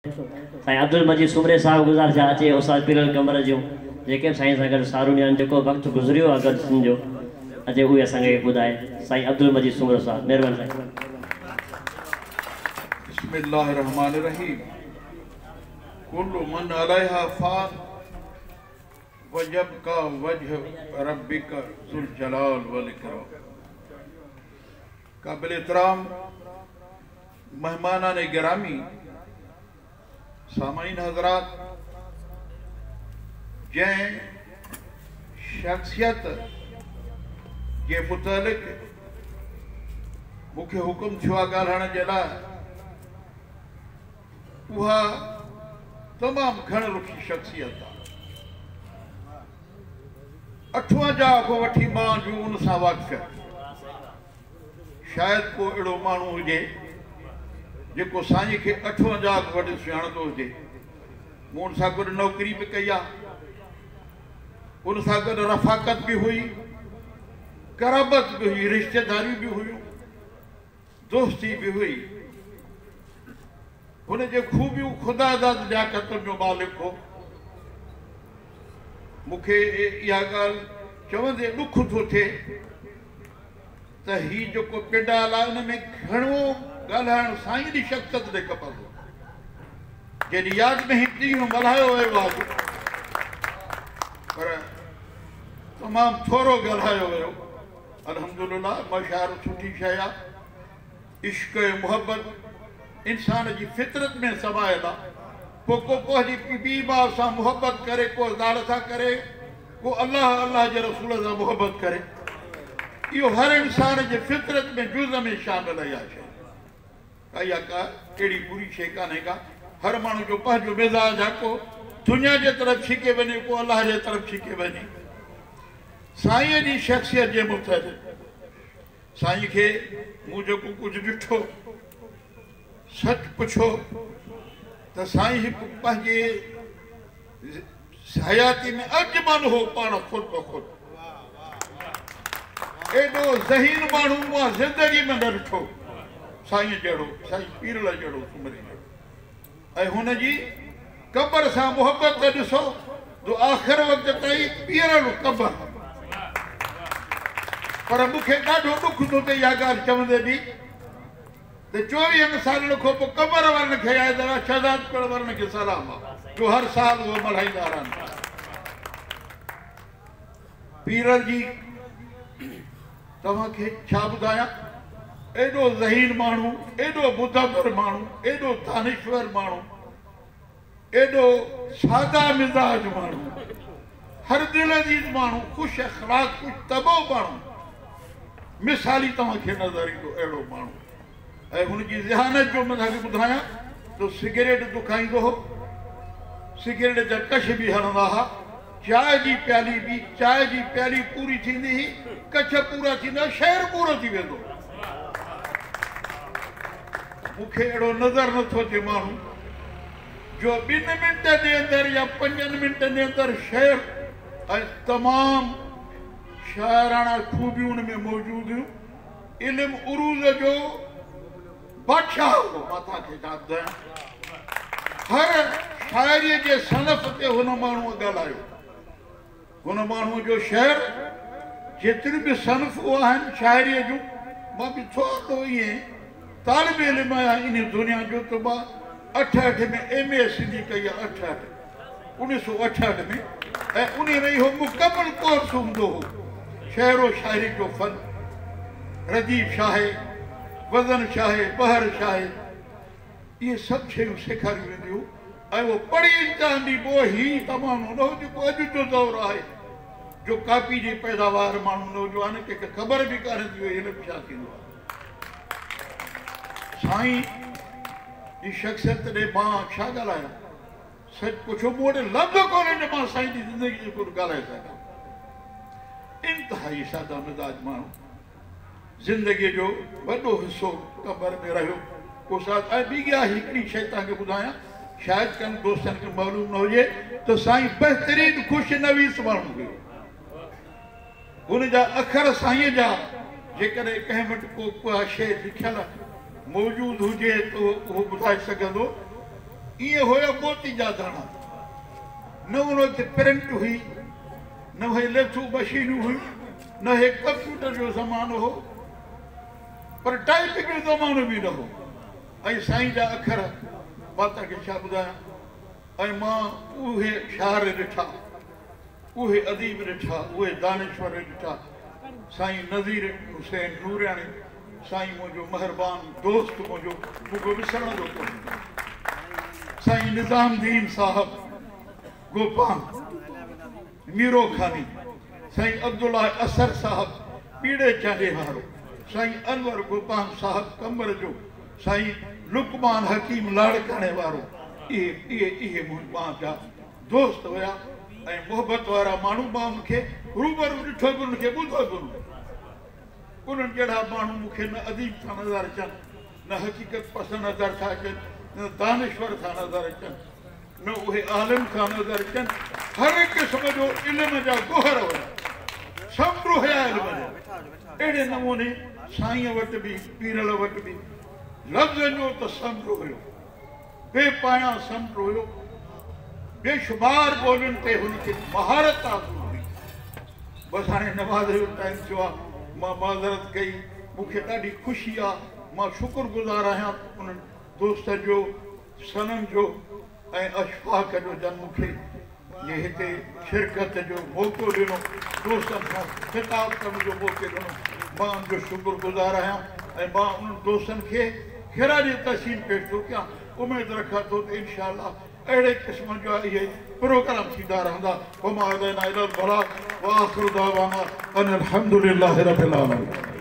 साईं अब्दुल मजीद सुमरे साहब गुज़ारिश अचे उस्ताद पीरल कमर जो जेके साईं सां गॾु सारूनियान जेको वक़्तु गुज़रियो आहे गॾु सिंध जो अचे उहे असांखे ॿुधाए साईं अब्दुल मजीद सुमरे साहब महिरबानी साईं। बिस्मिल्लाहिर्रहमानिर्रहीम। कुल्लु मन अलैहा फान वजबका वजह रब्बिका ज़ुल जलाल वल इकराम। काबिल एहतराम मेहमानान गिरामी, सामाईन हज़रात, जैं शख्सियत जे मुतालिक मूंखे हुकुम थियो आहे ॻाल्हाइण जे लाइ, उहा तमामु घण रुखी शख्सियत आहे। 58 खां वठी मां जो उन सां वाक़िफ़, शायदि को अहिड़ो माण्हू हुजे जेको साईं खे 58 खां वठी सुञाणंदो हुजे। मूं उन सां गॾु नौकरी बि कई आहे, उन सां गॾु रफ़ाक़त बि हुई, क़राबत बि हुई, रिश्तेदारी बि हुयूं, दोस्ती बि हुई। हुन जे खूबियूं ख़ुदा ज़ात लियाक़तुनि जो मालिक हो। मूंखे इहा ॻाल्हि चवंदे ॾुख थो थिए त हीउ जेको पेडाल आहे उन में घणो ॻाल्हाइण साईं जी शख़्सियत ते खपंदो। जॾहिं यादि में हिकु ॾींहुं मल्हायो वियो आहे, पर तमामु थोरो ॻाल्हायो वियो। अल्हम्दुलिल्लाह, मशाइर सुठी शइ आहे। इश्क ऐं मुहबत इंसान जी फितरत में समायल आहे। पोइ को पंहिंजी पीउ माउ सां मुहबत करे, को ज़ाल सां करे, को अलाह अलाह जे रसूल सां मुहबत करे। इहो हर इंसान जे फितरत में जुज़ में शामिल आहे। शइ काई का अहिड़ी बुरी शइ कान्हे का। हर माण्हू जो पंहिंजो मिज़ाज आहे, को दुनिया जे तरफ़ छिके वञे, को अलाह जे तरफ़ छिके वञे। साईं जी शख़्सियत जे मुताबिक़ साईं खे मूं जेको कुझु ॾिठो, सच पुछो त साईं हिकु पंहिंजे हयाती में अजमल हो पाण ख़ुदि ब ख़ुदि। एॾो ज़हीन माण्हू मां ज़िंदगी में न ॾिठो साईं जहिड़ो, साईं पीरल जहिड़ो सुमरे जहिड़ो। ऐं हुनजी क़बर सां मुहबत ॾिसो तो आख़िर वक़्त ताईं पीरल क़बर। पर मूंखे ॾाढो ॾुख थो थिए इहा ॻाल्हि चवंदे बि त 24 सालनि खां पोइ क़बर वारनि खे आहे त शहज़ादपुर वारनि खे सलाम आहे जो हर साल उहे मल्हाईंदा रहनि। पीरल जी तव्हांखे छा ॿुधायां, एॾो ज़हीन माण्हू, एॾो मुदब्बिर माण्हू, एॾो दानिश्वर माण्हू, एॾो सादा मिज़ाज माण्हू, हर दिल अज़ीज़ माण्हू, ख़ुशि अख़लाक़, ख़ुशि तबो माण्हू, मिसाली तव्हांखे नज़र ईंदो अहिड़ो माण्हू। ऐं हुनजी ज़हानत जो मां तव्हांखे ॿुधायां त सिगरेट दुखाईंदो हो, सिगरेट जा कश बि हलंदा हुआ, चांहि जी प्याली बि, चांहि जी प्याली पूरी थींदी हुई, कछ पूरा थींदा, शहर पूरो थी वेंदो। मूंखे अहिड़ो नज़र नथो अचे माण्हू जो 2 मिंटनि जे अंदरि या 5 मिंटनि जे अंदरि शेर ऐं तमामु शाइराना खूबियूं हुन में मौजूदु हुयूं। इल्मु उरूज़ जो बादशाह हो। मां तव्हांखे छा ॿुधायां, हर शाइरीअ जे सनफ़ ते हुन माण्हूअ ॻाल्हायो। हुन माण्हूअ जो शेर जेतिरियूं बि सनफ़ूं आहिनि शाइरीअ जूं, मां बि थोरो ईअं तालिब इल्मु आहियां इन दुनिया जो, त मां 88 में MA सिंधी कई आहे। 1968 में। ऐं उन में इहो मुकमल कोर्स हूंदो हो, शेरो शाइरी जो फ़न, रदीफ़ शाहे, वज़न शाहे, बहर शाहे, इहे सभु शयूं सेखारियूं वेंदियूं। ऐं उहो पढ़ी इम्तिहान ॾींदो। ही तमामु न हो जेको अॼु जो दौरु आहे, जो कापी जी पैदावार माण्हू नौजवान कंहिंखे ख़बर बि कान्हे थी वई हिन छा थींदो आहे। साईं जी शख़्सियत ॾे मां छा ॻाल्हायां, सच पुछो मूं वटि लफ़्ज़ कोन्हे जो मां साईं जी ज़िंदगी जो कुझु ॻाल्हाए सघां। इंतिहाई सादा मिज़ाज माण्हू, ज़िंदगीअ जो वॾो हिसो क़बर में रहियो। को साथ ऐं ॿी ॻाल्हि हिकिड़ी शइ तव्हांखे ॿुधायां, शायदि कनि दोस्तनि खे मालूम न हुजे त साईं बहितरीन ख़ुशनवीस माण्हू हुयो। हुन जा अखर साईं जा जेकॾहिं कंहिं वटि को शइ लिखियल मौजूदु हुजे त उहो ॿुधाए सघंदो ये होया मोती जा दाना न उन्होंने प्रिंट हुई न हे लेथू मशीन हुई न हे कंप्यूटर जो ज़मानो हो पर टाइपिंग जो ज़मानो भी न हो ऐं साईं जा अखर मां तव्हांखे छा ॿुधायां ऐं मां उहे शाइर ॾिठा उहे अदीब ॾिठा उहे दानेश्वर ॾिठा साईं नज़ीर हुसैन नूरियाणी साईं मुंहिंजो महिरबान दोस्त मुंहिंजो मूंखे ॾिसण जो कोन्हे साईं निज़ामदीन साहब गोपाल मीरो खानी साईं अब्दुल्ला असर साहब पीड़े चांडे वारो साईं अनवर गोपाल साहब कमर जो साईं लुकमान हकीम लाड़काणे वारो इहे मां जा दोस्त हुया ऐं मोहबत वारा माण्हू मां मूंखे रूबरू ॾिठो बि उनखे ॿुधो बि उन्हनि जहिड़ा माण्हू मूंखे न अदीब था नज़र अचनि न हक़ीक़त पसंदि नज़र था अचनि न दानेश्वर था नज़र अचनि न उहे आलिम था नज़र अचनि हर क़िस्म जो इल्म जा गोहर हुया समुंड हुया इल्म जा अहिड़े नमूने साईं वटि बि पीरल वटि बि लफ़्ज़ जो त समुंड हुयो बेपाया समुंड हुयो बेशुमार ॿोलियुनि ते हुनखे महारत हासिल हुई बसि हाणे नवाज़ जो टाइम थियो आहे मां माज़रत कई मूंखे ॾाढी ख़ुशी आहे मां शुक्रगुज़ार आहियां उन्हनि दोस्त जो सनम जो ऐं अशफाक़ जो जन मूंखे ये हिते शिरकत जो मौक़ो ॾिनो दोस्तनि सां ख़िताब करण जो मौक़ो ॾिनो मां उनजो शुक्रगुज़ार आहियां ऐं मां उन्हनि दोस्तनि खे ख़िराजी तहसीन पेश थो कयां उमेदु रखां थो त इनशा अहिड़े क़िस्म जा इहे प्रोग्राम थींदा रहंदा वमा अदैना इलल बलाग व आख़िरु दावाना अनिल हम्दुलिल्लाहि रब्बिल आलमीन।